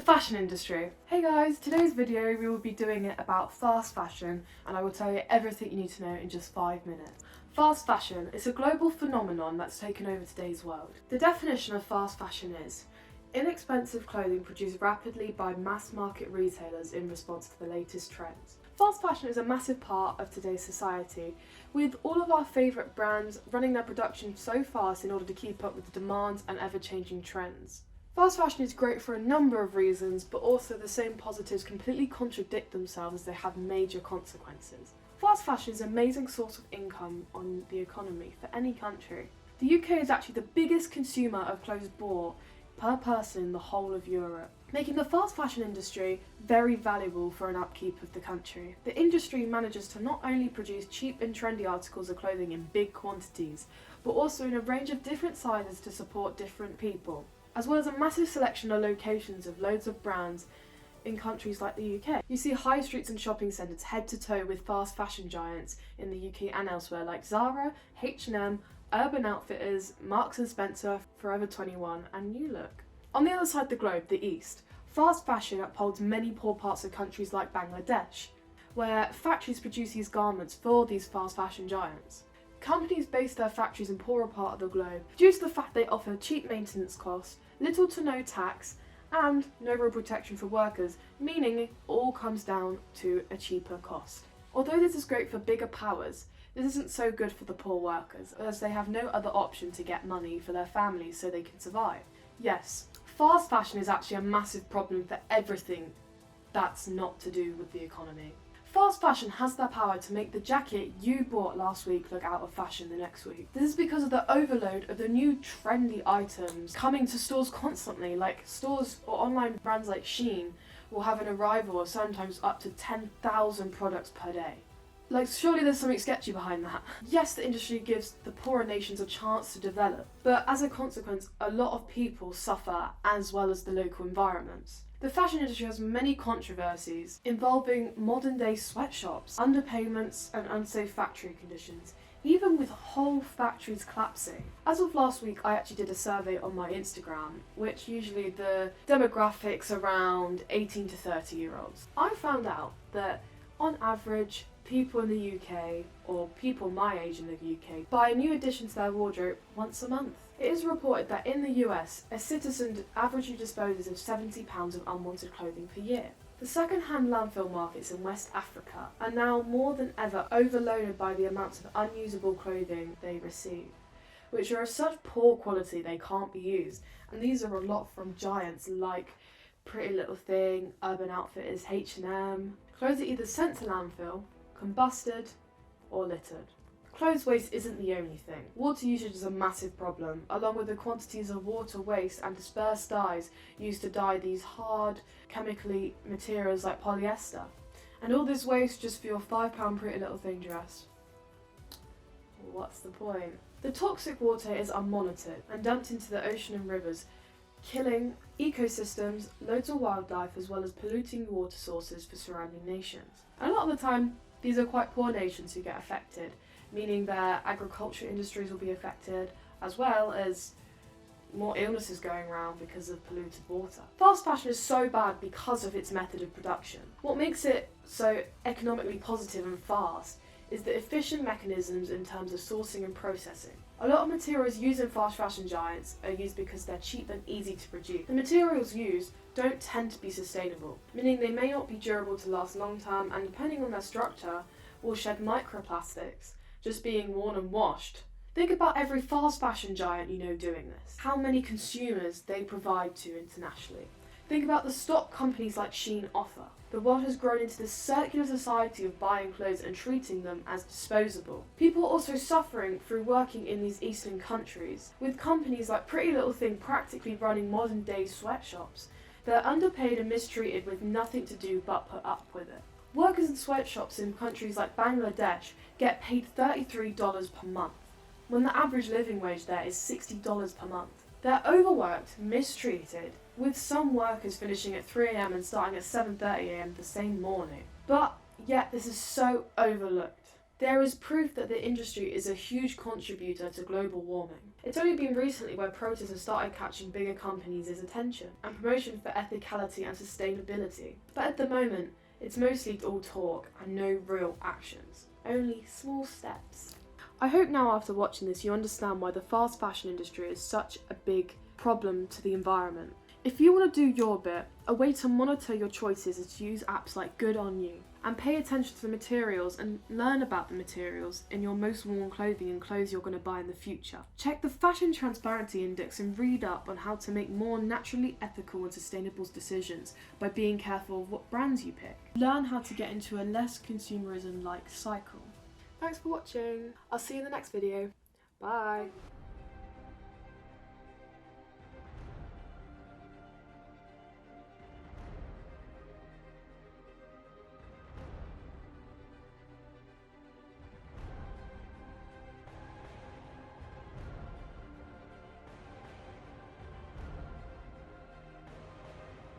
fashion industry. Hey guys, today's video we will be doing it about fast fashion, and I will tell you everything you need to know in just 5 minutes. Fast fashion is a global phenomenon that's taken over today's world. The definition of fast fashion is inexpensive clothing produced rapidly by mass market retailers in response to the latest trends. Fast fashion is a massive part of today's society, with all of our favourite brands running their production so fast in order to keep up with the demands and ever-changing trends. Fast fashion is great for a number of reasons, but also the same positives completely contradict themselves as they have major consequences. Fast fashion is an amazing source of income on the economy for any country. The UK is actually the biggest consumer of clothes bought per person in the whole of Europe, making the fast fashion industry very valuable for an upkeep of the country. The industry manages to not only produce cheap and trendy articles of clothing in big quantities, but also in a range of different sizes to support different people, as well as a massive selection of locations of loads of brands in countries like the UK. You see high streets and shopping centres head to toe with fast fashion giants in the UK and elsewhere like Zara, H&M, Urban Outfitters, Marks & Spencer, Forever 21 and New Look. On the other side of the globe, the East, fast fashion upholds many poor parts of countries like Bangladesh, where factories produce these garments for these fast fashion giants. Companies base their factories in poorer part of the globe due to the fact they offer cheap maintenance costs, little to no tax, and no real protection for workers, meaning it all comes down to a cheaper cost. Although this is great for bigger powers, this isn't so good for the poor workers, as they have no other option to get money for their families so they can survive. Yes, fast fashion is actually a massive problem for everything that's not to do with the economy. Fast fashion has the power to make the jacket you bought last week look out of fashion the next week. This is because of the overload of the new trendy items coming to stores constantly, like stores or online brands like Shein will have an arrival of sometimes up to 10,000 products per day. Like, surely there's something sketchy behind that. Yes, the industry gives the poorer nations a chance to develop, but as a consequence, a lot of people suffer as well as the local environments. The fashion industry has many controversies involving modern-day sweatshops, underpayments and unsafe factory conditions, even with whole factories collapsing. As of last week, I actually did a survey on my Instagram, which usually the demographics around 18 to 30-year-olds. I found out that on average, people in the UK, or people my age in the UK, buy a new addition to their wardrobe once a month. It is reported that in the US, a citizen averagely disposes of £70 of unwanted clothing per year. The second-hand landfill markets in West Africa are now more than ever overloaded by the amounts of unusable clothing they receive, which are of such poor quality they can't be used, and these are a lot from giants like Pretty Little Thing, Urban Outfitters, H&M. Clothes are either sent to landfill, combusted, or littered. Clothes waste isn't the only thing. Water usage is a massive problem, along with the quantities of water waste and dispersed dyes used to dye these hard, chemically materials like polyester. And all this waste just for your £5 Pretty Little Thing dress. What's the point? The toxic water is unmonitored and dumped into the ocean and rivers, killing ecosystems, loads of wildlife, as well as polluting water sources for surrounding nations. And a lot of the time, these are quite poor nations who get affected, meaning their agriculture industries will be affected, as well as more illnesses going around because of polluted water. Fast fashion is so bad because of its method of production. What makes it so economically positive and fast is the efficient mechanisms in terms of sourcing and processing. A lot of materials used in fast fashion giants are used because they're cheap and easy to produce. The materials used don't tend to be sustainable, meaning they may not be durable to last long term, and depending on their structure, will shed microplastics just being worn and washed. Think about every fast fashion giant you know doing this. How many consumers they provide to internationally. Think about the stock companies like Shein offer. The world has grown into this circular society of buying clothes and treating them as disposable. People are also suffering through working in these eastern countries, with companies like Pretty Little Thing practically running modern day sweatshops. They're underpaid and mistreated with nothing to do but put up with it. Workers in sweatshops in countries like Bangladesh get paid $33 per month, when the average living wage there is $60 per month. They're overworked, mistreated, with some workers finishing at 3 AM and starting at 7:30 AM the same morning. But yet this is so overlooked. There is proof that the industry is a huge contributor to global warming. It's only been recently where protests have started catching bigger companies' attention and promotion for ethicality and sustainability. But at the moment, it's mostly all talk and no real actions, only small steps. I hope now after watching this you understand why the fast fashion industry is such a big problem to the environment. If you want to do your bit, a way to monitor your choices is to use apps like Good On You and pay attention to the materials and learn about the materials in your most worn clothing and clothes you're going to buy in the future. Check the Fashion Transparency Index and read up on how to make more naturally ethical and sustainable decisions by being careful of what brands you pick. Learn how to get into a less consumerism-like cycle. Thanks for watching. I'll see you in the next video. Bye.